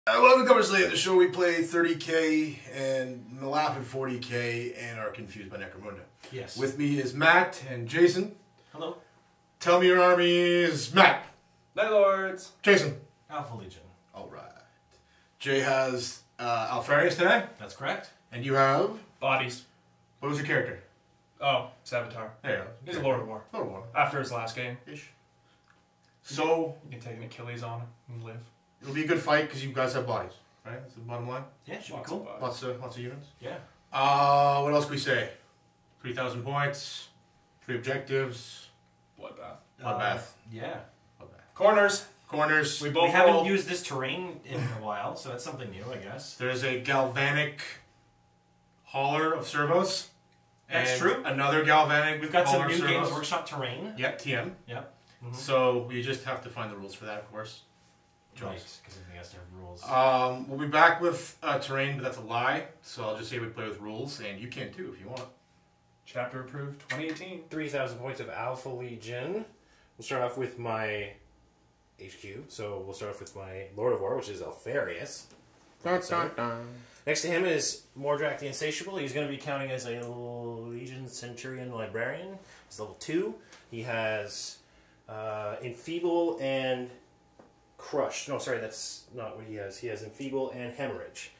Welcome to Coversley. The show we play 30k and laugh at 40k and are confused by Necromunda. Yes. With me is Matt and Jason. Hello. Tell me your armies. Matt. Night Lords. Jason. Alpha Legion. Alright. Jay has Alfarius today. That's correct. And you have... Bodies. What was your character? Oh, Savitar. There you go. He's a Lord of War. Lord of War. After his last game. Ish. So, You can take an Achilles on him and live. it'll be a good fight because you guys have bodies. Right? That's the bottom line. Yeah, should be Lots cool. of bodies. Lots of units. Yeah. What else can we say? 3,000 points. 3 objectives. Bloodbath. Bloodbath. Yeah. Bloodbath. Corners. Corners. We We both haven't rolled. used this terrain in a while, so that's something new, I guess. There's a galvanic hauler of servos. That's and true. Another galvanic We've got some hauler new of servos. Games Workshop terrain. Yep, TM. Yep. So we just have to find the rules for that, of course. Right, because everything has to have rules. We'll be back with terrain, but that's a lie. So I'll just say we play with rules, and you can too if you want. Chapter approved 2018. 3,000 points of Alpha Legion. We'll start off with my HQ. So we'll start off with my Lord of War, which is Alfarius. Next to him is Mordrak the Insatiable. He's going to be counting as a Legion Centurion Librarian. He's level 2. He has Enfeeble and Crush. No, sorry, that's not what he has. He has Enfeeble and Hemorrhage.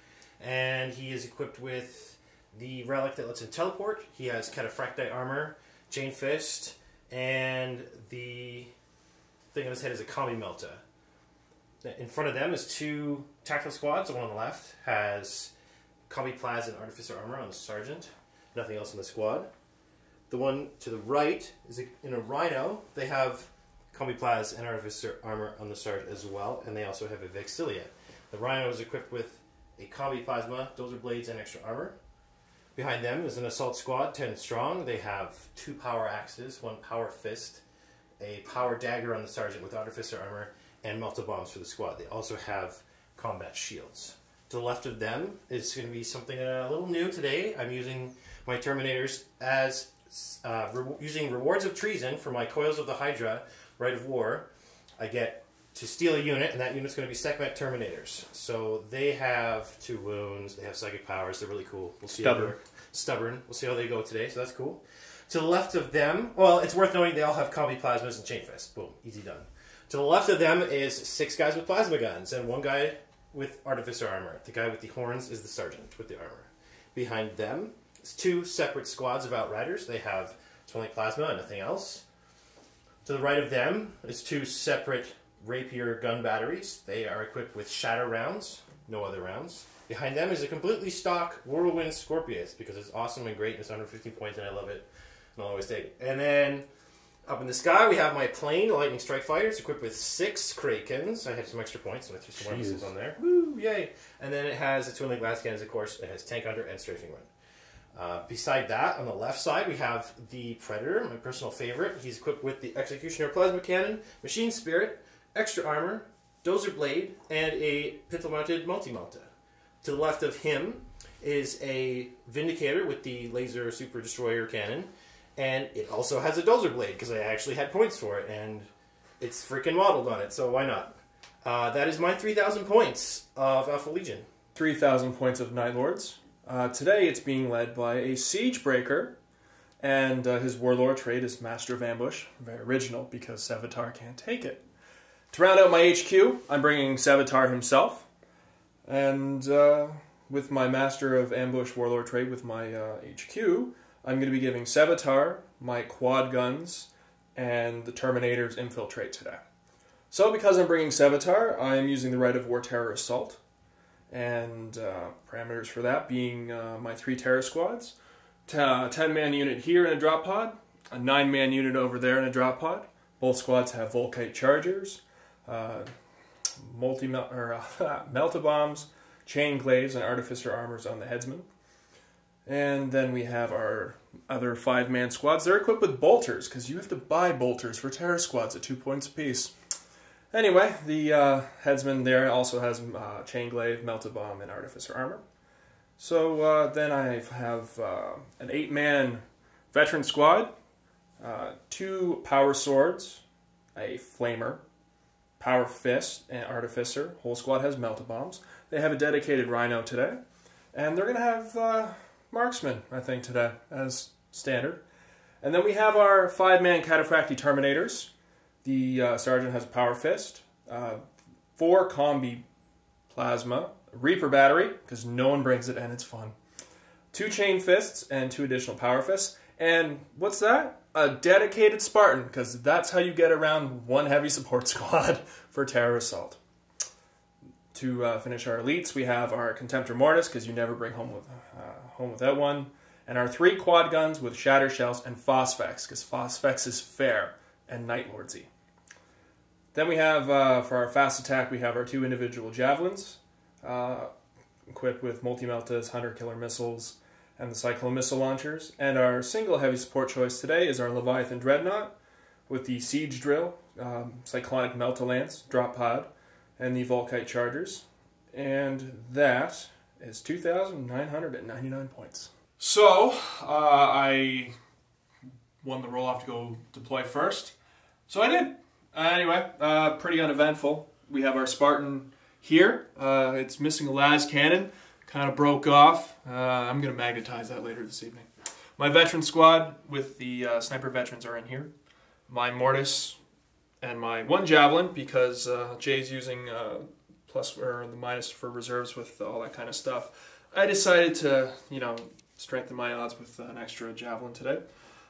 And he is equipped with the relic that lets him teleport. He has Cataphracti armor, Chain Fist, and the thing on his head is a Kami Melta. In front of them is 2 tactical squads. The one on the left has Kami Plaz and Artificer armor on the Sergeant. Nothing else in the squad. The one to the right is in a Rhino. They have Kami Plaz and Artificer armor on the Sergeant as well, and they also have a Vexilia. The Rhino is equipped with a Kami Plasma, Dozer Blades, and extra armor. Behind them is an Assault Squad, 10 strong. They have 2 Power Axes, 1 Power Fist, a Power Dagger on the Sergeant with Artificer armor, and Melta Bombs for the squad. They also have Combat Shields. To the left of them is going to be something a little new today. I'm using my Terminators as using Rewards of Treason for my Coils of the Hydra Rite of War. I get to steal a unit, and that unit's going to be Sekhmet Terminators. So they have 2 wounds, they have psychic powers, they're really cool. We'll see how they work. Stubborn. We'll see how they go today, so that's cool. To the left of them, well, it's worth noting they all have Kami Plasmas and Chain Fist. Boom, easy done. To the left of them is 6 guys with plasma guns, and 1 guy with Artificer armor. The guy with the horns is the Sergeant with the armor. Behind them is 2 separate squads of Outriders. They have only plasma and nothing else. To the right of them is 2 separate Rapier gun batteries. They are equipped with Shatter rounds, no other rounds. Behind them is a completely stock Whirlwind Scorpius, because it's awesome and great, and it's 115 points, and I love it, and I'll always take it. And then up in the sky, we have my plane, Lightning Strike Fighters, equipped with 6 Krakens. I had some extra points, so I threw some more missiles on there. Woo, yay! And then it has the twin glass cannons, of course. It has Tank Hunter and Strafing Run. Beside that, on the left side, we have the Predator, my personal favorite. He's equipped with the Executioner Plasma Cannon, Machine Spirit, extra armor, Dozer Blade, and a pintle-mounted multi-melta. To the left of him is a Vindicator with the Laser Super Destroyer Cannon, and it also has a Dozer Blade, because I actually had points for it, and it's freaking modeled on it, so why not? That is my 3,000 points of Alpha Legion. 3,000 points of Night Lords. Today it's being led by a Siegebreaker, and his Warlord trait is Master of Ambush. Very original, because Savitar can't take it. To round out my HQ, I'm bringing Savitar himself, and with my Master of Ambush Warlord trait with my HQ, I'm going to be giving Savitar my quad guns and the Terminator's infiltrate today. So because I'm bringing Savitar, I am using the Rite of War Terror Assault, and parameters for that being my 3 Terror Squads, 10-man unit here in a drop pod, a 9-man unit over there in a drop pod. Both squads have Volkite Chargers, Melta Bombs, Chain Glaives, and Artificer Armors on the headsman. And then we have our other 5-man squads. They're equipped with bolters, because you have to buy bolters for terror squads at 2 points apiece. Anyway, the headsman there also has Chain Glaive, Melta Bomb, and Artificer Armor. So then I have an 8-man veteran squad, 2 power swords, a flamer, Power Fist and Artificer. Whole squad has Melta Bombs. They have a dedicated Rhino today. And they're going to have Marksman, I think, today, as standard. And then we have our 5-man Cataphractii Terminators. The Sergeant has a Power Fist, 4 Combi Plasma, Reaper Battery, because no one brings it and it's fun, 2 Chain Fists, and 2 additional Power Fists. And what's that? A dedicated Spartan, because that's how you get around 1 heavy support squad for Terror Assault. To finish our elites, we have our Contemptor Mortis, because you never bring home without one, and our 3 quad guns with Shatter Shells and Phosphex, because Phosphex is fair and Night Lordsy. Then we have, for our fast attack, we have our 2 individual Javelins, equipped with Multi-Meltas, Hunter Killer Missiles, and the Cyclone Missile Launchers. And our single heavy support choice today is our Leviathan Dreadnought, with the Siege Drill, Cyclonic Melta Lance, Drop Pod, and the Volkite Chargers. And that is 2,999 points. So, I won the roll-off to go deploy first. So I did. Anyway, pretty uneventful. We have our Spartan here. It's missing a las cannon. Kind of broke off. I'm going to magnetize that later this evening. My veteran squad with the sniper veterans are in here. My Mortis and my 1 Javelin, because Jay's using plus or the minus for reserves with all that kind of stuff. I decided to, strengthen my odds with an extra Javelin today.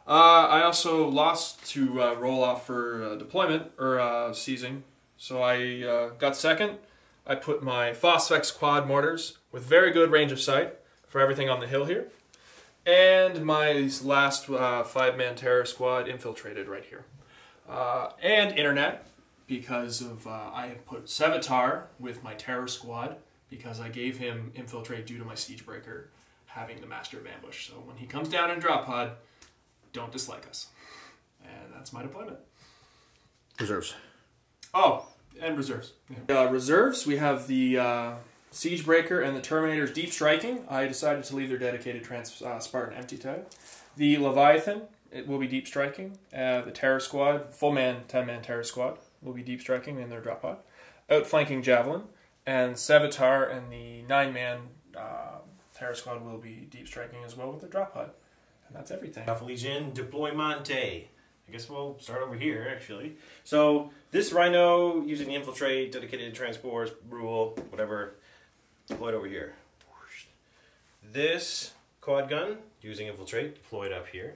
I also lost to roll off for deployment, or seizing. So I got second. I put my Phosphex quad mortars with very good range of sight for everything on the hill here. And my last 5-man terror squad infiltrated right here. And internet, because of I put Sevatar with my terror squad, because I gave him infiltrate due to my siege breaker having the Master of Ambush. So when he comes down in drop pod, don't dislike us. And that's my deployment. Reserves. Oh, and reserves. Yeah. Reserves, we have the Siege Breaker and the Terminator's Deep Striking. I decided to leave their dedicated Spartan empty today. The Leviathan, it will be Deep Striking. The Terror Squad, full man, 10-man Terror Squad, will be Deep Striking in their drop pod. Outflanking Javelin. And Sevatar and the 9-man Terror Squad will be Deep Striking as well with their drop pod. And that's everything. Alpha Legion, Deploymente. I guess we'll start over here, actually. So, this Rhino, using the Infiltrate, Dedicated Transports, Rule, whatever, deployed over here. This quad gun, using Infiltrate, deployed up here.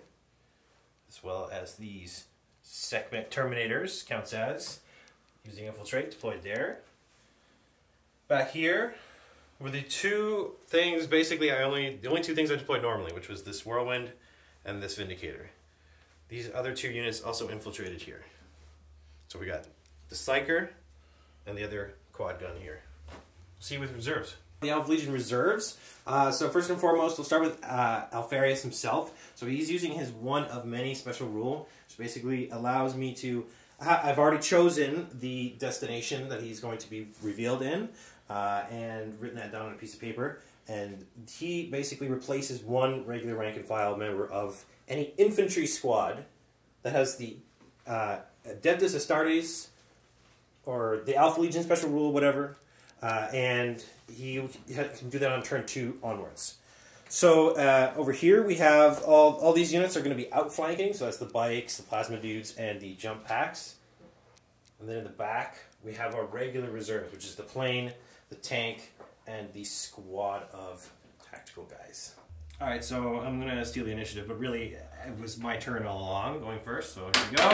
As well as these Segment Terminators, counts as, using Infiltrate, deployed there. Back here were the 2 things, basically, the only 2 things I deployed normally, which was this Whirlwind and this Vindicator. These other 2 units also infiltrated here. So we got the Psyker and the other quad gun here. See with reserves. The Alpha Legion reserves. So first and foremost, we'll start with Alfarius himself. So he's using his one of many special rule, which basically allows me to... I've already chosen the destination that he's going to be revealed in, and written that down on a piece of paper. And he basically replaces 1 regular rank and file member of any infantry squad that has the Adeptus Astartes or the Alpha Legion special rule, whatever, and he can do that on turn 2 onwards. So over here we have all these units are going to be outflanking, so that's the bikes, the plasma dudes, and the jump packs. And then in the back we have our regular reserves, which is the plane, the tank, and the squad of tactical guys. Alright, so I'm going to steal the initiative, but really it was my turn all along, going first, so here we go.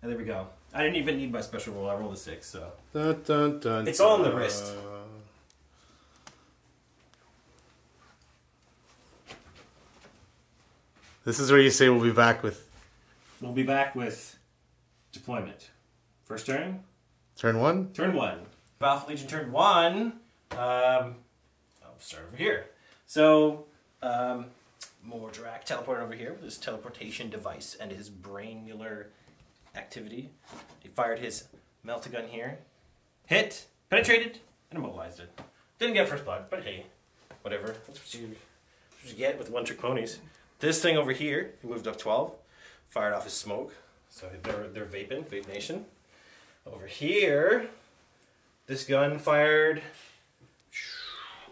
And there we go. I didn't even need my special roll, I rolled a 6, so... Dun, dun, dun, it's all in the wrist. This is where you say we'll be back with... We'll be back with deployment. First turn? Turn 1? Turn 1. Alpha Legion turn 1. I'll start over here. So, Mordrak teleported over here with his teleportation device and his brainular activity. He fired his Melta-gun here. Hit, penetrated, and immobilized it. Didn't get first blood, but hey, whatever. That's what you get with one-trick ponies. This thing over here, he moved up 12, fired off his smoke. So they're vaping, Vape Nation. Over here, this gun fired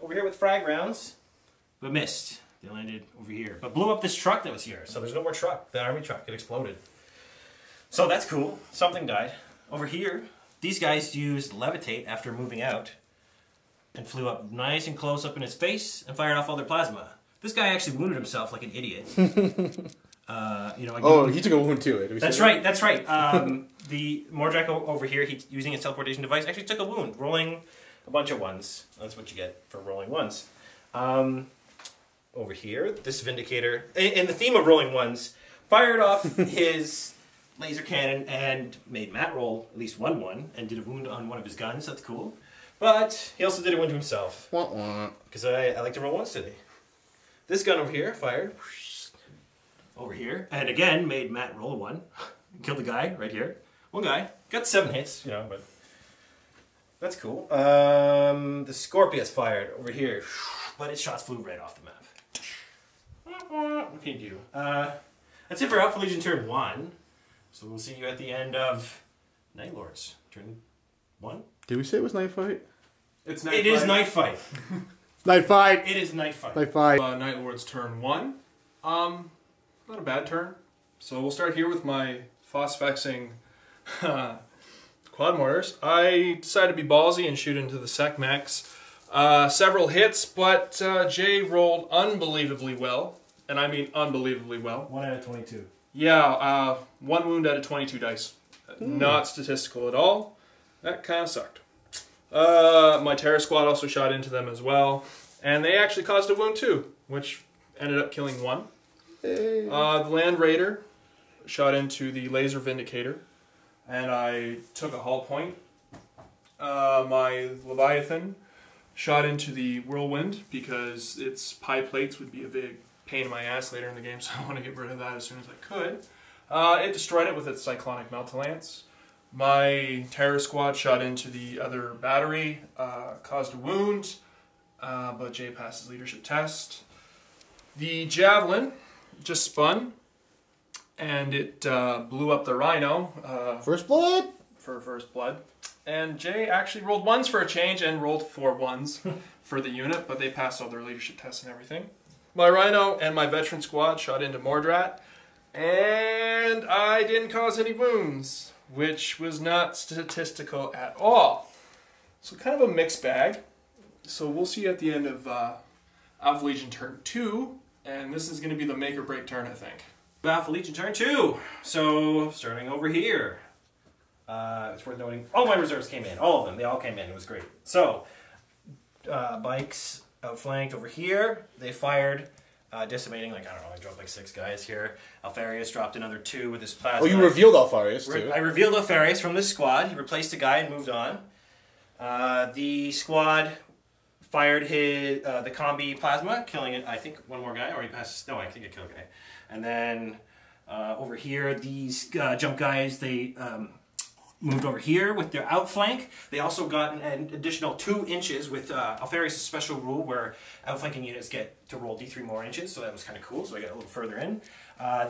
over here with frag rounds, but missed. They landed over here, but blew up this truck that was here. So there's no more truck. The army truck, it exploded. So that's cool. Something died. Over here, these guys used levitate after moving out and flew up nice and close up in his face and fired off all their plasma. This guy actually wounded himself like an idiot. You know, he took a wound too. That's right. That's right. The Mordrak over here, he's using his teleportation device, actually took a wound, rolling a bunch of ones. That's what you get for rolling ones. Over here, this Vindicator, and the theme of rolling ones, fired off his laser cannon and made Matt roll at least one and did a wound on one of his guns. That's cool. But he also did a wound to himself. Because I like to roll ones today. This gun over here fired over here, and again made Matt roll a 1. Killed the guy right here. One guy. Got 7 hits, you know, but that's cool. The Scorpius fired over here, but its shots flew right off the map. What can you do? That's it for Alpha Legion turn 1. So we'll see you at the end of Night Lords turn 1. Did we say it was Night Fight? It's Night It Fight. is Night Fight. Night Fight! It is Night Fight. Night Fight. Night Lord's turn 1. Not a bad turn. So we'll start here with my Phosphexing quad mortars. I decided to be ballsy and shoot into the Secmex. Several hits, but Jay rolled unbelievably well. And I mean unbelievably well. 1 out of 22. Yeah, 1 wound out of 22 dice. Not statistical at all. That kind of sucked. My Terror Squad also shot into them as well. And they actually caused a wound too, which ended up killing 1. Hey. The Land Raider shot into the Laser Vindicator, and I took a hull point. My Leviathan shot into the Whirlwind because its pie plates would be a big pain in my ass later in the game, so I want to get rid of that as soon as I could. It destroyed it with its Cyclonic Meltalance. My Terror Squad shot into the other battery, caused a wound, but Jay passed his leadership test. The Javelin just spun, and it blew up the Rhino. First Blood? For First Blood. And Jay actually rolled 1s for a change and rolled 4 1s for the unit, but they passed all their leadership tests and everything. My Rhino and my Veteran Squad shot into Mordrat, and I didn't cause any wounds, which was not statistical at all. So kind of a mixed bag. So we'll see you at the end of Alpha Legion turn 2, and this is going to be the make or break turn, I think. Alpha Legion turn 2. So starting over here. It's worth noting, all my reserves came in. All of them. They all came in. It was great. So, bikes outflanked over here. They fired, decimating, like, I don't know, I dropped like 6 guys here. Alfarius dropped another 2 with his plasma. Oh, you revealed Alfarius, too. I revealed Alfarius from this squad. He replaced a guy and moved on. The squad fired his the combi plasma, killing it, I think, 1 more guy. Or he passed, no, I think it killed a guy. And then over here, these jump guys, they moved over here with their outflank. They also got an additional 2 inches with Alfarius' special rule where outflanking units get to roll D3 more inches, so that was kind of cool, so I got a little further in.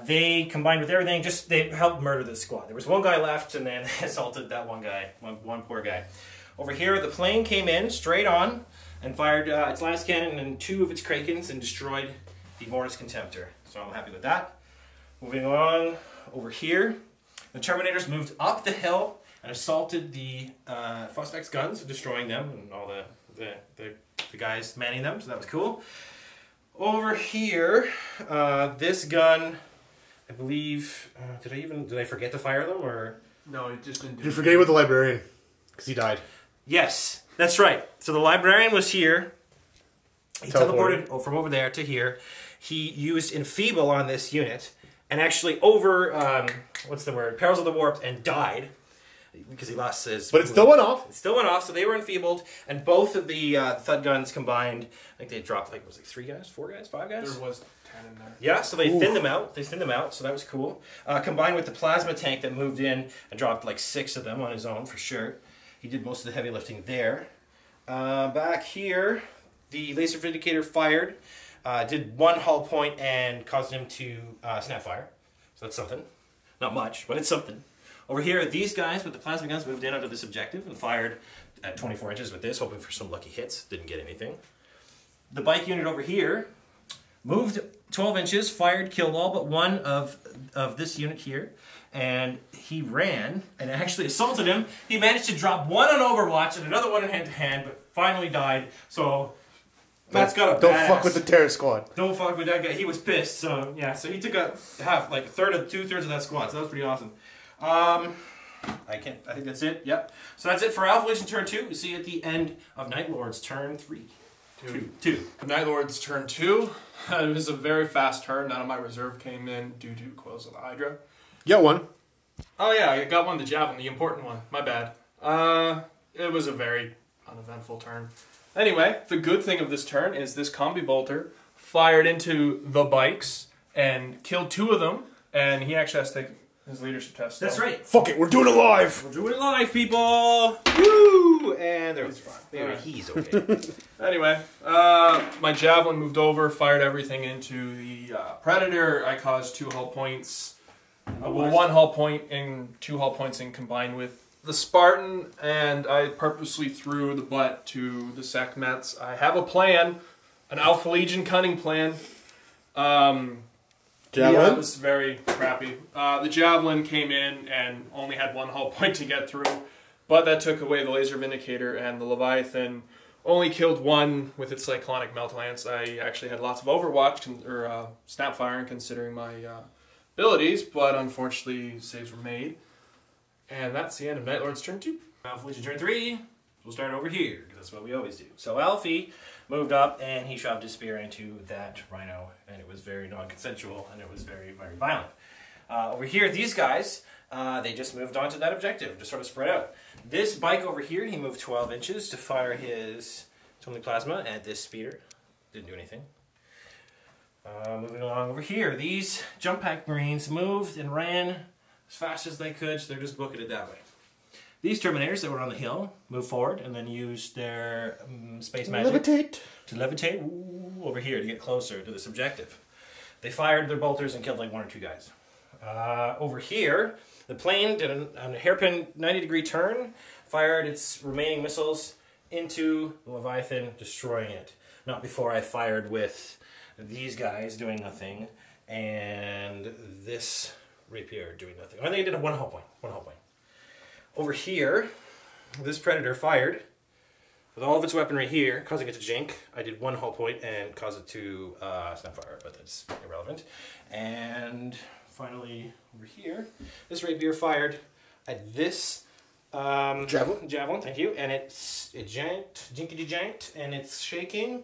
They combined with everything, they helped murder the squad. There was 1 guy left, and then they assaulted that 1 guy, one poor guy. Over here, the plane came in straight on and fired its last cannon and 2 of its Krakens and destroyed the Mortis Contemptor. So I'm happy with that. Moving along over here, the Terminators moved up the hill and assaulted the Phosphex guns, destroying them and all the guys manning them, so that was cool. Over here, this gun, I believe, did I forget to fire them, or? No, it just didn't do Did you forget about the librarian? Because he died. Yes, that's right. So the librarian was here. He teleported from over there to here. He used Enfeeble on this unit, and actually over, what's the word, Perils of the Warped, and died. Because he lost his... But it still went off. It still went off, so they were enfeebled, and both of the Thud guns combined, I think they dropped, like, was it 3 guys, 4 guys, 5 guys? There was 10 in there. Yeah, so they thinned them out. They thinned them out, so that was cool. Combined with the plasma tank that moved in and dropped, like, 6 of them on his own, for sure. He did most of the heavy lifting there. Back here, the Laser Vindicator fired, did 1 hull point and caused him to snap fire. So that's something. Not much, but it's something. Over here, these guys with the plasma guns moved in onto this objective and fired at 24 inches with this, hoping for some lucky hits. Didn't get anything. The bike unit over here moved 12 inches, fired, killed all but one of this unit here, and he ran and actually assaulted him. He managed to drop one on Overwatch and another one in hand-to-hand, but finally died. So Matt's got a Don't badass. fuck with the terror squad. Don't fuck with that guy. He was pissed. So yeah, so he took a half, like two-thirds of that squad. So that was pretty awesome. I think that's it. Yep. So that's it for Alpha Legion turn 2. We see you at the end of Night Lord's turn 3. Two. Night Lord's turn 2. It was a very fast turn. None of my reserve came in due to Coils of the Hydra. Get one. Oh yeah, I got one, the Javelin, the important one. My bad. It was a very uneventful turn. Anyway, the good thing of this turn is this combi bolter fired into the bikes and killed 2 of them, and he actually has to take his leadership test. That's right. Fuck it, we're doing it live. We're doing it live, people. Woo! And there He's fine. Maybe he's okay. Anyway, my Javelin moved over, fired everything into the Predator. I caused 2 hull points. Well, 1 hull point and 2 hull points in combined with the Spartan, and I purposely threw the butt to the Sekhmets. I have a plan, an Alpha Legion cunning plan. Javelin? Yeah, it was very crappy. The Javelin came in and only had 1 hull point to get through, but that took away the Laser Vindicator, and the Leviathan only killed 1 with its Cyclonic Melt Lance. I actually had lots of Overwatch, or snap firing, considering my abilities, but unfortunately saves were made. And that's the end of Night Lord's turn 2. Alpha Legion turn 3. We'll start over here, because that's what we always do. So Alfie moved up, and he shoved his spear into that rhino, and it was very non-consensual, and it was very, very violent. Over here, these guys, they just moved on to that objective, just sort of spread out. This bike over here, he moved 12 inches to fire his Totally Plasma at this speeder. Didn't do anything. Moving along over here, these jump pack Marines moved and ran as fast as they could, so they're just booking it that way. These Terminators that were on the hill moved forward and then used their space magic to levitate over here to get closer to this objective. They fired their bolters and killed like 1 or 2 guys. Over here, the plane did a hairpin 90-degree turn, fired its remaining missiles into the Leviathan, destroying it. Not before I fired with these guys doing nothing and this rapier doing nothing. I think I did a 1 hull point. 1 hull point. Over here, this Predator fired with all of its weaponry here, causing it to jink. I did 1 hull point and caused it to snapfire, but that's irrelevant. And finally, over here, this rapier fired at this javelin, thank you, and it janked, jinkety janked, and it's shaking.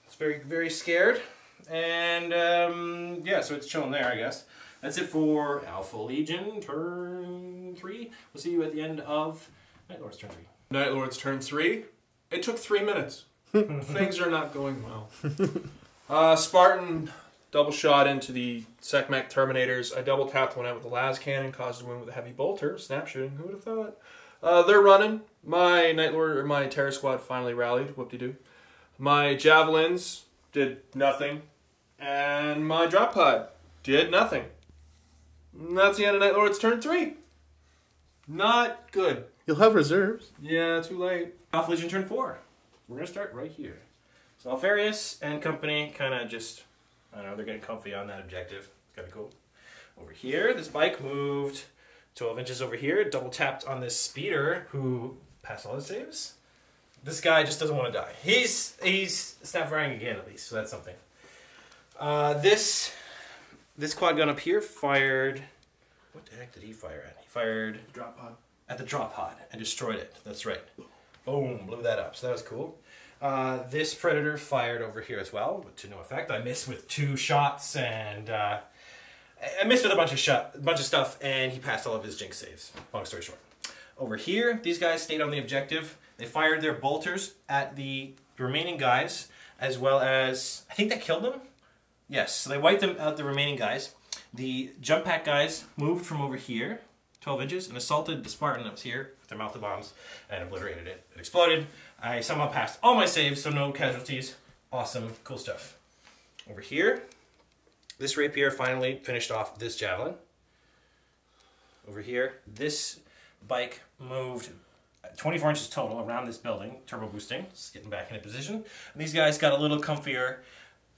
It's very, very scared, and yeah, so it's chilling there, I guess. That's it for Alpha Legion turn 3. We'll see you at the end of Night Lord's turn 3. Night Lord's turn 3. It took 3 minutes. Things are not going well. Spartan double shot into the Sekhmet Terminators. I double tapped one out with the las cannon, caused a wound with a heavy bolter. Snap shooting, who would have thought? They're running. My Night Lord, or my Terror Squad finally rallied. Whoop-de-doo. My Javelins did nothing. And my drop pod did nothing. And that's the end of Night Lord's turn 3. Not good. You'll have reserves. Yeah, too late. Alpha Legion turn 4. We're going to start right here. So Alfarius and company kind of just, I don't know, they're getting comfy on that objective. It's kind of cool. Over here, this bike moved 12 inches over here, double tapped on this speeder who passed all his saves. This guy just doesn't want to die. He's snap firing again at least, so that's something. This quad gun up here fired, what the heck did he fire at? He fired Drop pod. at the drop pod and destroyed it. That's right. Boom, blew that up. So that was cool. This Predator fired over here as well, but to no effect. I missed with 2 shots, and I missed with a bunch of stuff, and he passed all of his jinx saves. Long story short. Over here, these guys stayed on the objective. They fired their bolters at the remaining guys, as well as, I think that killed them. Yes, so they wiped out the remaining guys. The jump pack guys moved from over here, 12 inches, and assaulted the Spartan that was here with their mouth of bombs and obliterated it. It exploded. I somehow passed all my saves, so no casualties. Awesome, cool stuff. Over here, this rapier finally finished off this javelin. over here. This bike moved 24 inches total around this building, turbo boosting, just getting back into position. And these guys got a little comfier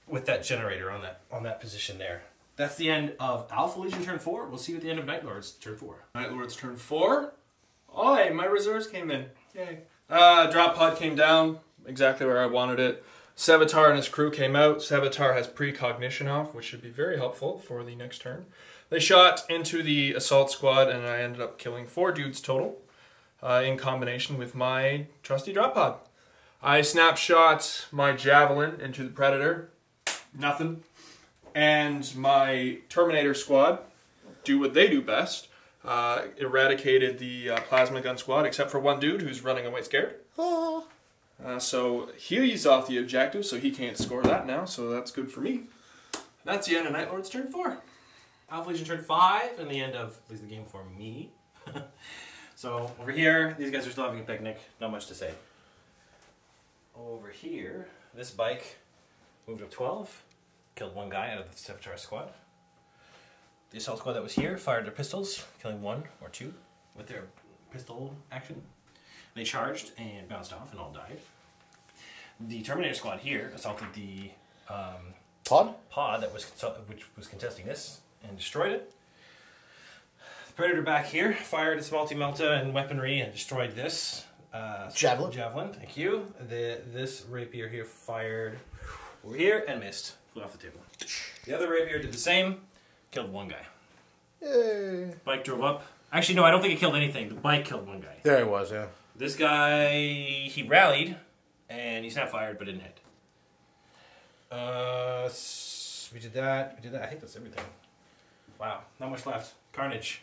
with that generator on that position there. That's the end of Alpha Legion turn 4. We'll see you at the end of Night Lords turn 4. Night Lords turn 4. Oh, hey, my reserves came in. Yay. Drop pod came down exactly where I wanted it. Sevatar and his crew came out. Sevatar has precognition off, which should be very helpful for the next turn. They shot into the assault squad, and I ended up killing 4 dudes total in combination with my trusty drop pod. I snapshot my javelin into the predator. Nothing. And my Terminator squad do what they do best. Eradicated the plasma gun squad, except for one dude who's running away scared. Oh. So he's off the objective, so he can't score that now, so that's good for me. That's the end of Night Lord's turn 4. Alpha Legion turn 5, and the end of at least the game for me. So over here, these guys are still having a picnic. Not much to say. Over here, this bike moved up 12, killed 1 guy out of the Sevatar squad. The assault squad that was here fired their pistols, killing 1 or 2 with their pistol action. They charged and bounced off and all died. The Terminator squad here assaulted the pod that which was contesting this and destroyed it. The Predator back here fired its multi-melta and weaponry and destroyed this. Javelin, thank you. This rapier here fired over here and missed. Flew off the table. The other rapier did the same, killed 1 guy. Yay. Bike drove up. Actually, no, I don't think it killed anything. The bike killed 1 guy. There he was, yeah. This guy, he rallied, and he snap fired, but didn't hit. We did that. I think that's everything. Wow, not much left. Carnage,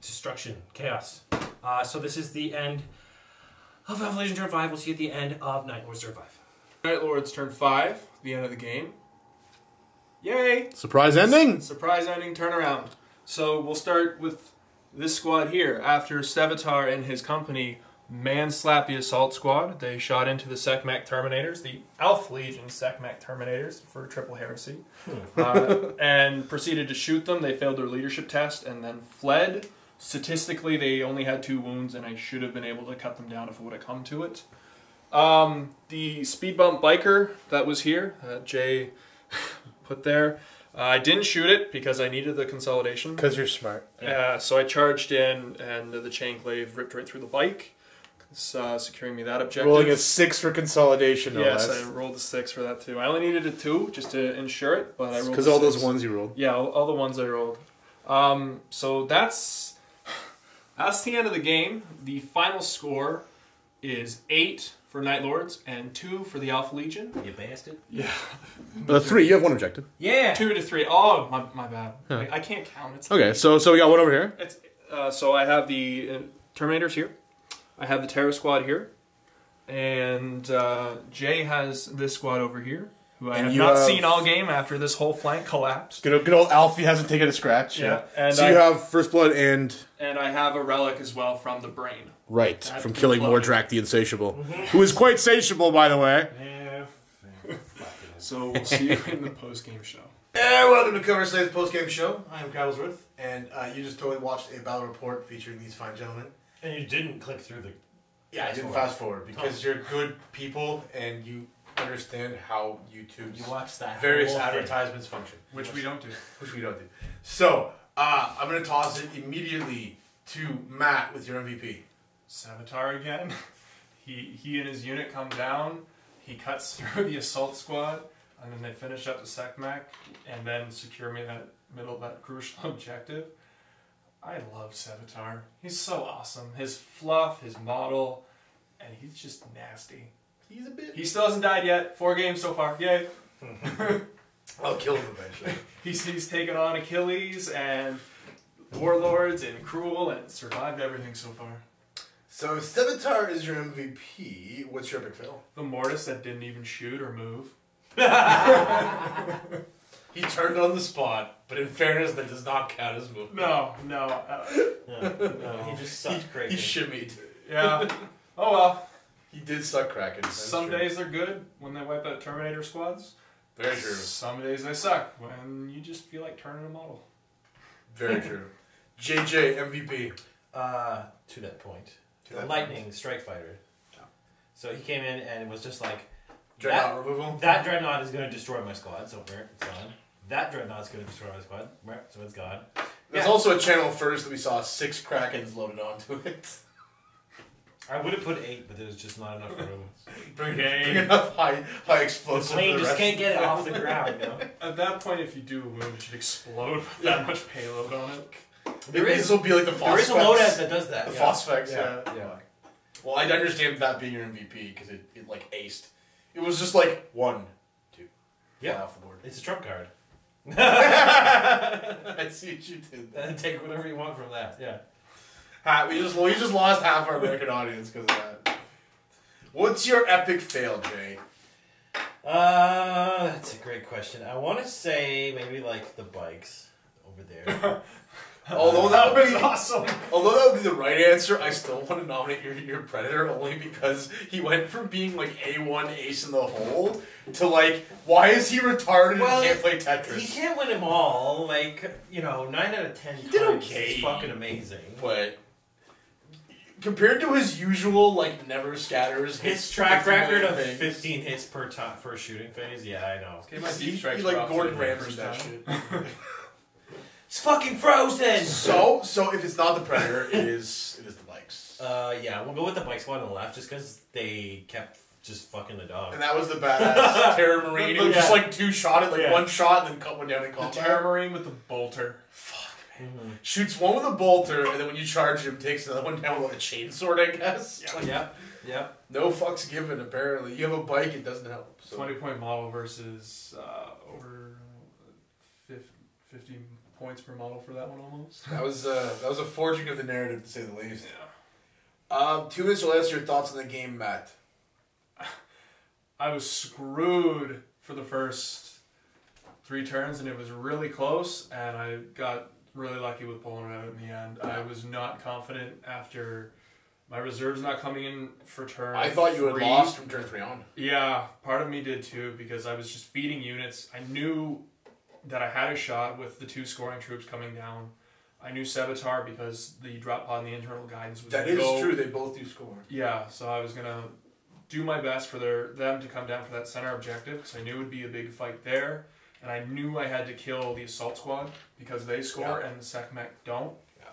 destruction, chaos. So this is the end of Alpha Legion turn 5. We'll see you at the end of Night Lords turn 5. Night Lords turn 5, the end of the game. Yay! Surprise ending! Surprise ending turnaround. So we'll start with this squad here. After Sevatar and his company man-slapped the assault squad, they shot into the Sekhmet Terminators, the Alpha Legion Sekhmet Terminators for triple heresy, and proceeded to shoot them. They failed their leadership test and then fled. Statistically, they only had 2 wounds, and I should have been able to cut them down if it would have come to it. The speed bump biker that was here, Jay put there, I didn't shoot it because I needed the consolidation. Because you're smart. So I charged in, and the chain glaive ripped right through the bike, securing me that objective. Rolling a 6 for consolidation, no yes, less. I rolled a 6 for that too. I only needed a 2 just to ensure it, but I rolled because a all 6. those ones you rolled. Yeah, all the ones I rolled. So that's the end of the game. The final score is 8 for Night Lords and 2 for the Alpha Legion. You bastard. Yeah. 3, you have 1 objective. Yeah. 2 to 3. Oh, my bad. Huh. I can't count. It's Okay, so we got 1 over here. It's so I have the Terminators here. I have the Terror Squad here. And Jay has this squad over here, who I have not seen all game after this whole flank collapsed. Good old Alfie hasn't taken a scratch. Yeah. And so you have First Blood and I have a relic as well from the brain. right That's from killing floating. Mordrak the Insatiable, who is quite satiable, by the way. Yeah. So we'll see you in the post-game show. Welcome to Cover Slave's post-game show. I am Cowlsworth, and you just totally watched a battle report featuring these fine gentlemen. And you didn't click through the... Yeah, I didn't fast forward because you're good people and you understand how YouTube's watched that various whole thing. advertisements function. Which we don't do. Which we don't do. So, I'm going to toss it immediately to Matt with your MVP. Sevatar again. He and his unit come down. He cuts through the assault squad, and then they finish up the Sekhmet, and then secure me that crucial objective. I love Sevatar. He's so awesome. His fluff, his model, and he's just nasty. He's a bit... He still hasn't died yet. 4 games so far. Yay. I'll kill him eventually. He's taken on Achilles and Warlords and Cruel and survived everything so far. So, Sevatar is your MVP. What's your epic fail? The Mortis that didn't even shoot or move. He turned on the spot, but in fairness, that does not count as movement. No. No, he just sucked crazy. He shimmied. Yeah. Oh well. He did suck Kraken. Some days they're good when they wipe out Terminator squads. Very true. Some days they suck when you just feel like turning a model. Very true. JJ, MVP. To that point. The Lightning Strike Fighter. Yeah. So he came in and was just like... Dreadnought removal? That Dreadnought is going to destroy my squad, so it's gone. That Dreadnought is going to destroy my squad, so it's gone. There's also a channel first that we saw 6 Krakens loaded onto it. I would have put 8, but there's just not enough room. Bring enough high explosive. The plane just can't get it off the ground, you know? At that point, if you do a wound, it should explode with that much payload on it. This will be like the There is a loadout that does that. The Phosphex, yeah. Well, I understand that being your MVP because it like aced. It was just like 1, 2. Yeah. Off the board. It's a trump card. I see what you did there. And take whatever you want from that, yeah. We just lost half our American audience because of that. What's your epic fail, Jay? That's a great question. I want to say maybe like the bikes over there. Although that would be awesome. Although that would be the right answer, I still want to nominate your Predator only because he went from being like A1 ace in the hole to like, why is he retarded and can't play Tetris? He can't win them all. Like, 9 out of 10 did times okay. is fucking amazing. But compared to his usual like never scatters, His track record of things, 15 hits per time for a shooting phase, yeah, I know. Okay, my he deep strikes like were off Gordon to the Ramsay first that time. shit. It's fucking frozen. So if it's not the Predator, it is the bikes. Yeah, we'll go with the bike squad on the left just because they kept just fucking the dog. And that was the badass Terror Marine. It was just like 2-shot it, like one shot, and then cut one down in The combat. Terror Marine with the bolter. Fuck, man. Mm-hmm. Shoots one with a bolter, and then when you charge him, takes another one down with a chainsword, I guess. Yeah. No fucks given, apparently. You have a bike, it doesn't help. So. 20-point model versus over 50 points per model for that one almost. That was a forging of the narrative, to say the least. Yeah. 2 minutes or less, your thoughts on the game, Matt? I was screwed for the first 3 turns, and it was really close, and I got really lucky with pulling it out in the end. I was not confident after my reserves not coming in for turn I thought you had 3. lost from turn 3 on. Yeah, part of me did too, because I was just feeding units. I knew that I had a shot with the 2 scoring troops coming down. I knew Sevatar because the drop pod and the internal guidance was That is true, they both do score. Yeah, so I was going to do my best for them to come down for that center objective, because I knew it would be a big fight there. And I knew I had to kill the assault squad because they score and the SecMech don't. Yeah.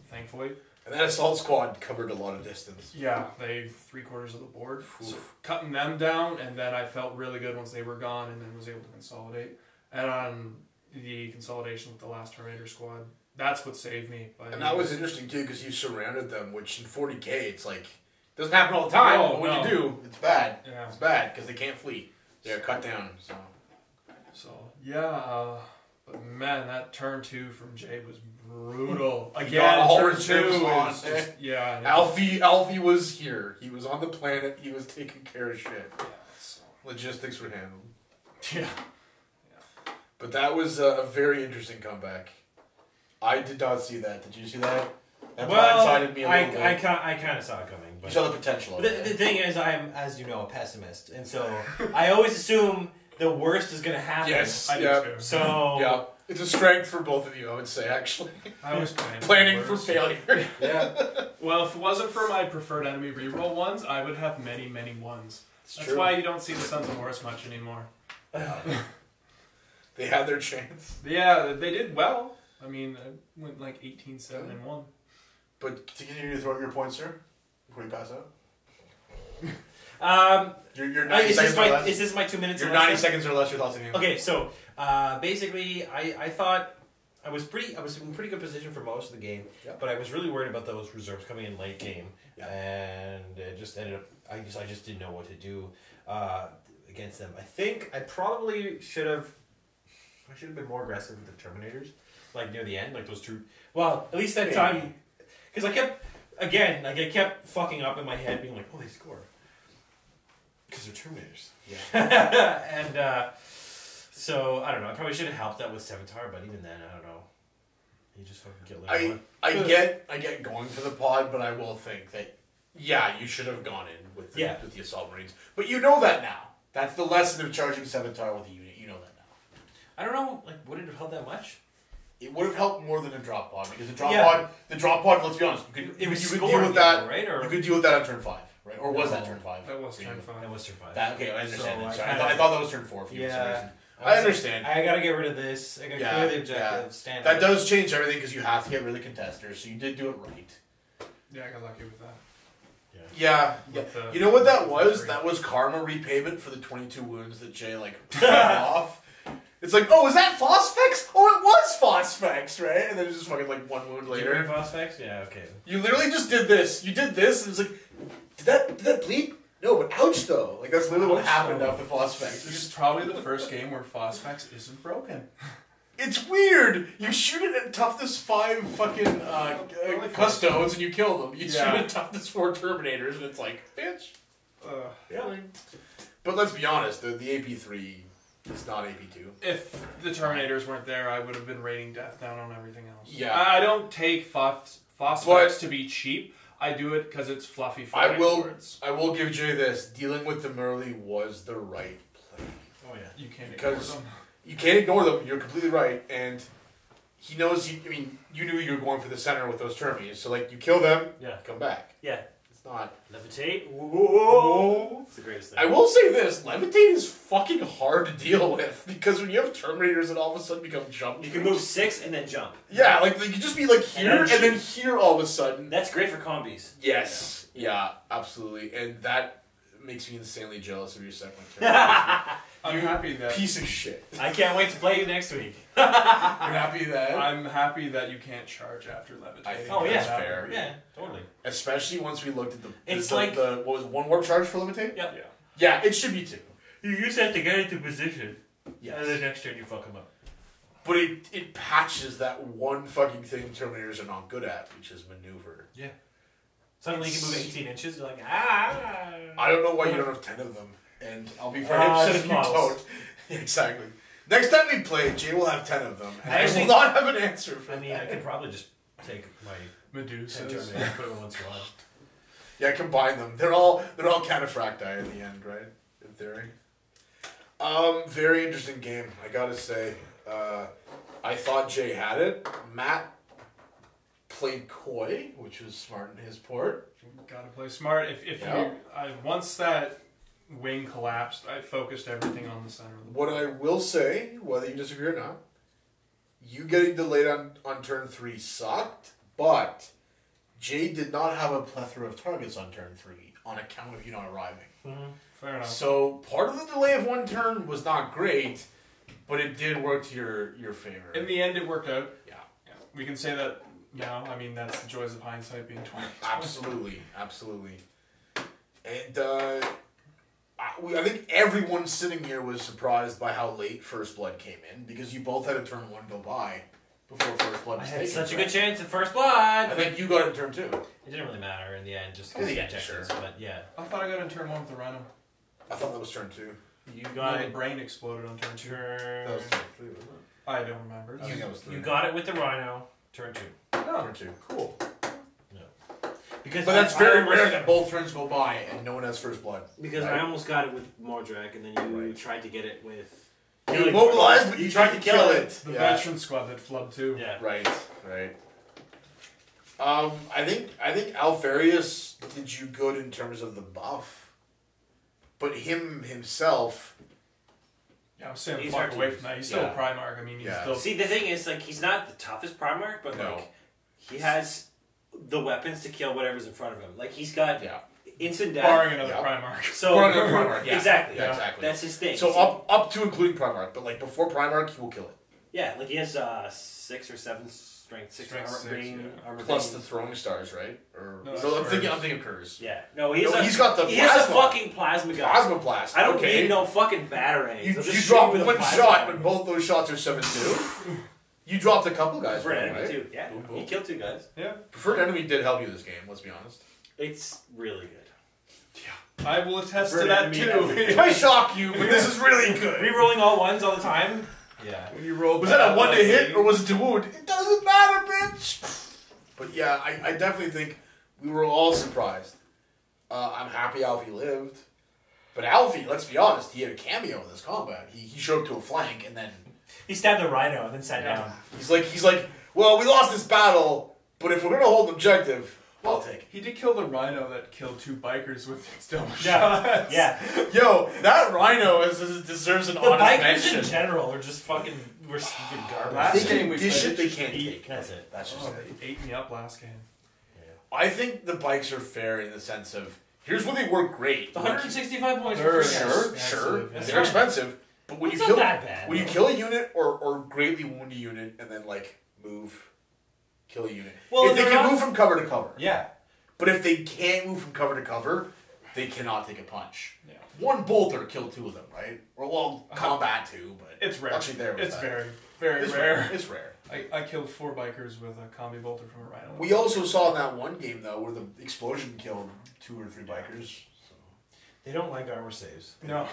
Thankfully. And that assault squad covered a lot of distance. Yeah, they 3/4 of the board. So cutting them down, and then I felt really good once they were gone, and then was able to consolidate. And on the consolidation with the last Terminator squad, that's what saved me. And that was interesting too, because you surrounded them, which in 40k, it's like, it doesn't happen all the time, but when you do, it's bad. Yeah. It's bad, because they can't flee. They're cut down, So, yeah, but man, that turn 2 from Jay was brutal. Again, turn 2 was just, yeah. Alfie was here. He was on the planet. He was taking care of shit. Yeah, so. Logistics were handled. Yeah. But that was a very interesting comeback. I did not see that. Did you see that? That blindsided me a little bit. I kind of saw it coming. But you saw the potential of it. The thing is, I am, as you know, a pessimist. And so I always assume the worst is going to happen. Yes. I do too. So... Yeah. It's a strength for both of you, I would say, actually. I was planning for failure. Yeah. Well, if it wasn't for my preferred enemy reroll ones, I would have many, many ones. That's true. why you don't see the Sons of Horus much anymore. They had their chance. Yeah, they did well. I mean, I went like 18-7 and 1. But to continue to throw out your points, sir, before you pass out. Your 90 seconds or less. Is this my 2 minutes? Your 90 seconds or less. Your thoughts on the game. Okay, so basically, I thought I was in pretty good position for most of the game, but I was really worried about those reserves coming in late game, and it just ended up. I just didn't know what to do against them. I think I probably should have. I should have been more aggressive with the Terminators, like near the end, like those two. Well, at least that time, because I kept fucking up in my head, being like, "Oh, they score." Because they're Terminators. Yeah. And so, I don't know. I probably should have helped out with Sevatar, but even then, I don't know. He just fucking killed everyone. I get going for the pod, but I will think that, you should have gone in with the Assault Marines. But you know that now. That's the lesson of charging Sevatar with a unit. You know that now. I don't know, would it have helped that much? it would have helped more than a drop pod because the drop pod. Let's be honest, you could deal with that. Right? Or you could deal with that on turn 5, right? Or was that turn 5? That was turn 5. That was turn 5. Okay, I understand. So I thought that was turn 4 for you for some reason. I understand. I gotta get rid of this. I gotta clear the objective. Stand that does change everything because you have to get rid of contesters, so you did do it right. Yeah, I got lucky with that. Yeah. You know what that was? That was karma repayment for the 22 wounds that Jay off. It's like, oh, is that Phosphex? Oh, it was Phosphex, right? And then it's just fucking like 1 wound later. Did you Phosphex? Yeah, okay. You literally just did this. You did this, and it's like, did that bleed? No, but ouch though. Like that's literally what happened after Phosphex. This is probably the first game where Phosphex isn't broken. It's weird. You shoot it at toughness 5 fucking custodes and you kill them. You shoot it at toughness 4 Terminators and it's like, bitch. But let's be honest, the AP3 is not AP2. If the Terminators weren't there, I would have been raining death down on everything else. Yeah. I don't take Phosphex to be cheap. I do it because it's fluffy for I will give Jay this. Dealing with them early was the right play. Oh yeah. You can't ignore Because them. you can't ignore them. You're completely right. And he knows, you knew you were going for the center with those Termies. So, like, you kill them, come back. Yeah. It's not... Levitate. Whoa. It's the greatest thing. I will say this. Levitate is fucking hard to deal with. Because when you have Terminators that all of a sudden become jump... You can move 6 and then jump. Yeah, like, you could just be, like, here and then here all of a sudden. That's great for combis. Yes. Yeah, absolutely. And that makes me insanely jealous of your second turn. I'm happy that... Piece of shit. I can't wait to play you next week. You're happy that? I'm happy that you can't charge after Levitate. I think Oh, that's yeah. fair. Yeah, totally. Especially once we looked at the... It's like... what was it, 1 warp charge for Levitate? Yep. Yeah, it should be 2. You just have to get into position. Yes. And then next turn you fuck him up. But it patches that one fucking thing Terminators are not good at, which is maneuver. Yeah. Suddenly you can move 18 inches, you're like, ah! I don't know why you don't have 10 of them. And I'll be very upset if you don't. Exactly. Next time we play, Jay will have 10 of them. And I will not have an answer for that. I could probably just take my Medusa. and put it once in a while. Yeah, combine them. They're all cataphracti in the end, right? In theory. Very interesting game, I gotta say. I thought Jay had it. Matt played coy, which was smart in his port. Gotta play smart. Once that wing collapsed, I focused everything on the center of the board. What I will say, whether you disagree or not, you getting delayed on turn 3 sucked, but Jay did not have a plethora of targets on turn 3 on account of you not arriving. Mm-hmm. Fair enough. So part of the delay of 1 turn was not great, but it did work to your favor. In the end, it worked out. Yeah. We can say that now. I mean, that's the joys of hindsight being 20. Absolutely. And I think everyone sitting here was surprised by how late First Blood came in, because you both had a turn 1 go by before First Blood was taken. Such a good chance at First Blood! I think you got it in turn 2. It didn't really matter in the end, just In the end, objectives, sure. but yeah. I thought I got in turn 1 with the Rhino. I thought that was turn 2. You got The it. brain exploded on turn 2. That was turn 3, wasn't it? I don't remember. I think that was 3. You got it with the Rhino, turn 2. Turn 2. Cool. Because But that's very rare that both turns go by and no one has First Blood. Because right? I almost got it with Mordrak, and then you tried to get it with... You immobilized, but you tried to kill it. The veteran squad that flubbed too. Yeah. Right. I think Alfarius did you good in terms of the buff, but himself. Yeah, I'm staying He's far hard to away use. from that. He's still a Primarch. I mean, he's still... See, the thing is, like, he's not the toughest Primarch, but, like, he has the weapons to kill whatever's in front of him. Like, he's got instant death. Barring another Primarch. So, Barring another Primarch, yeah. Exactly. Yeah, exactly. That's his thing. So up to including Primarch, but like before Primarch, he will kill it. Yeah, like he has 6 or 7 strength, 6 armor plus the throwing stars, right? Or no, I'm thinking Curse. Yeah, no, he's got the he has a fucking plasma gun. Plasma blast. I don't need no fucking batarangs. You drop one shot, but both those shots are 7-2. You dropped a couple guys. Preferred enemy right? too. Yeah, Boom. he killed 2 guys. Yeah. Preferred enemy did help you this game. Let's be honest. It's really good. I will attest to that too. It might shock you, but this is really good. Rerolling all 1s all the time. Yeah. When you rolled was that a 1 to hit or was it to wound? It doesn't matter, bitch. But yeah, I definitely think we were all surprised. I'm happy Alfie lived, but Alfie, let's be honest, he had a cameo in this combat. He showed up to a flank and then He stabbed the rhino and then sat down. He's like, well, we lost this battle, but if we're gonna hold an objective, I'll take it. He did kill the rhino that killed 2 bikers with its double Yeah. shots. Yeah. Yo, that rhino deserves an The honest bikers mention. in general are just fucking garbage. Last game we This shit played, they can't take. That's it. That's just it. They ate me up last game. I think the bikes are fair in the sense of here's where they work great. 165 points They're for free. Sure, That's they're fine. expensive, but when It's you not kill that bad. when you kill a unit or greatly wound a unit and then like kill a unit. Well, if they they're can not- move from cover to cover, Yeah. but if they can't move from cover to cover, they cannot take a punch. Yeah. One bolter killed 2 of them, right? Or well, combat 2, but It's rare. Actually, there was It's that. very, very It's rare. It's rare. I killed 4 bikers with a combi bolter from a rhino. We also saw in that one game though where the explosion killed 2 or 3 bikers. So. They don't like armor saves. No.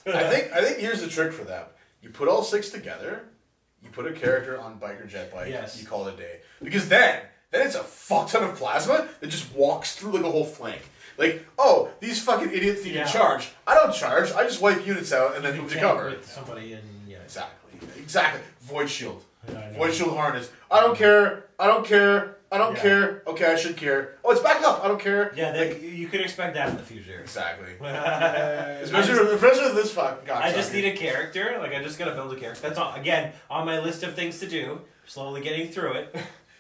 I think here's the trick for them. You put all 6 together, you put a character on bike or jet bike, Yes. you call it a day. Because then it's a fuck ton of plasma that just walks through like a whole flank. Like, oh, these fucking idiots need to charge. I don't charge, I just wipe units out and then move to cover. With somebody in, yeah. Exactly. Void shield. Yeah, I know. Void shield harness. I don't care. Okay, I should care. Oh, it's back up. I don't care. Yeah, you could expect that in the future. Exactly. I Especially with this fuck. God, just need a character. Like, I just gotta build a character. That's all. Again, on my list of things to do. Slowly getting through it.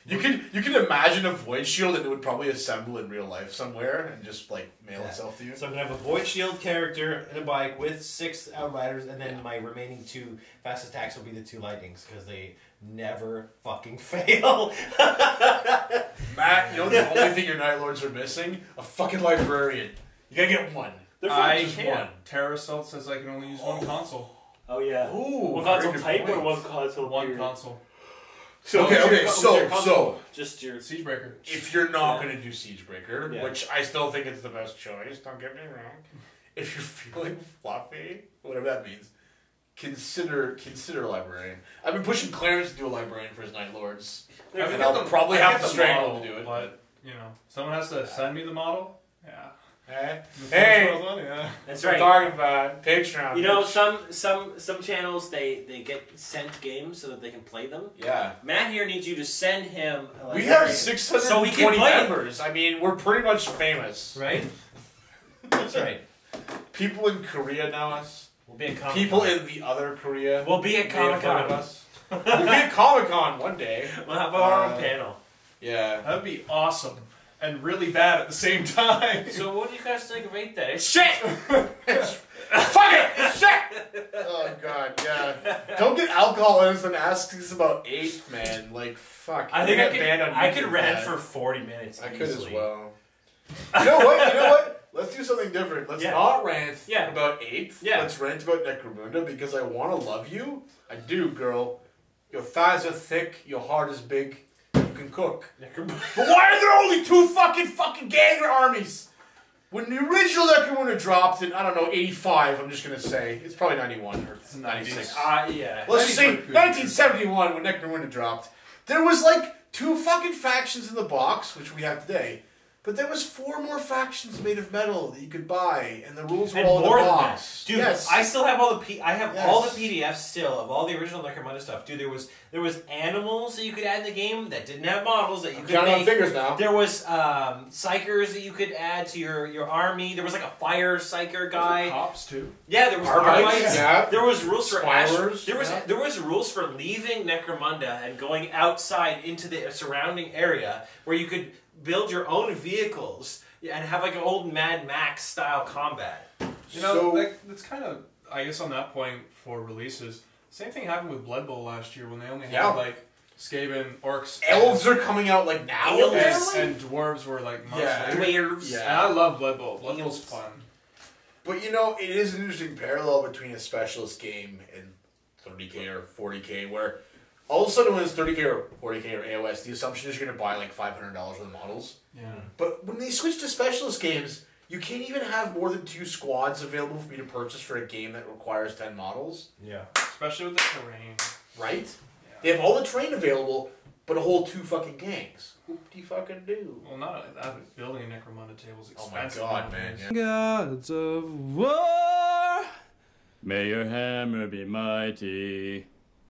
You can imagine a void shield and it would probably assemble in real life somewhere and just like mail itself to you. So I'm gonna have a void shield character and a bike with 6 outriders, and then my remaining 2 fast attacks will be the 2 lightnings because they never fucking fail. Matt, you know the only thing your Night Lords are missing? A fucking librarian. You gotta get one. I just can't. one. Terror Assault says I can only use 1 console. Oh yeah. Ooh, One very console good type or point. one console? 1 period? console. Okay, so just your Siegebreaker. if you're not gonna do Siegebreaker, Yeah. which I still think it's the best choice, don't get me wrong. If you're feeling fluffy, whatever that means, consider librarian. I've been pushing Clarence to do a librarian for his Night Lords. And I'll probably have to strangle him to do it. But, you know, someone has to send me the model. Yeah. Hey, Yeah. That's we're right. talking about Patreon. You know, bitch. some channels they get sent games so that they can play them. Yeah. Matt here needs you to send him. We have so we 620 can play it. members. I mean, we're pretty much famous. Right. That's right. People in Korea know us. We'll be at Comic-Con. People in the other Korea. We'll be at may have heard of Comic-Con. us. We'll be at Comic-Con one day. We'll have our own panel. Yeah. That would be awesome. And really bad at the same time. So what do you guys think of 8th Day? Shit! Fuck it! Shit! Oh god, yeah. Don't get alcohol in us and ask us about 8th, man. Like, fuck. I think We'll I get banned on could. I could YouTube rant that. for 40 minutes. I could as easily. well. You know what? Let's do something different. Let's Yeah. not rant Yeah. about 8th. Yeah. Let's rant about Necromunda because I want to love you. I do, girl. Your thighs are thick. Your heart is big. You can cook. But why are there only 2 fucking Ganger armies? When the original Necromunda dropped in, I don't know, 85, I'm just going to say. It's probably 91 or 96. Yeah. Let's just say 1971 when Necromunda dropped. There was like 2 fucking factions in the box, which we have today. But there was 4 more factions made of metal that you could buy, and the rules were And all in more the than box. that. Dude, yes. I still have all the Yes. all the PDFs still of all the original Necromunda stuff. Dude, there was animals that you could add in the game that didn't have models that you could counting on make. fingers now. There was psychers that you could add to your army. There was like a fire psyker guy. Cops, too. Yeah, there was Arbites, Arbites. yeah. There was rules for Spirers, there was rules for leaving Necromunda and going outside into the surrounding area where you could build your own vehicles and have like an old Mad Max style combat. You know, So- that's kind of, I guess on that point for releases, same thing happened with Blood Bowl last year when they only had Yeah. like Skaven, Orcs, Elves are coming out like now. Elves? and Dwarves were like months Yeah. later. Dwarves. Yeah. And I love Blood Bowl. Blood Bowl's Elves. fun. But you know, it is an interesting parallel between a specialist game and 30k or 40k, where all of a sudden when it's 30k or 40k or AOS, the assumption is you're going to buy like $500 worth of models. Yeah. But when they switch to specialist games, you can't even have more than 2 squads available for me to purchase for a game that requires 10 models. Yeah. Especially with the terrain. Right? Yeah. They have all the terrain available, but a whole 2 fucking gangs. Whoop-de-fucking do. Well, not only that, but building a Necromunda table is Oh my expensive. god, man. nowadays. Yeah. Gods of war, May your hammer be mighty.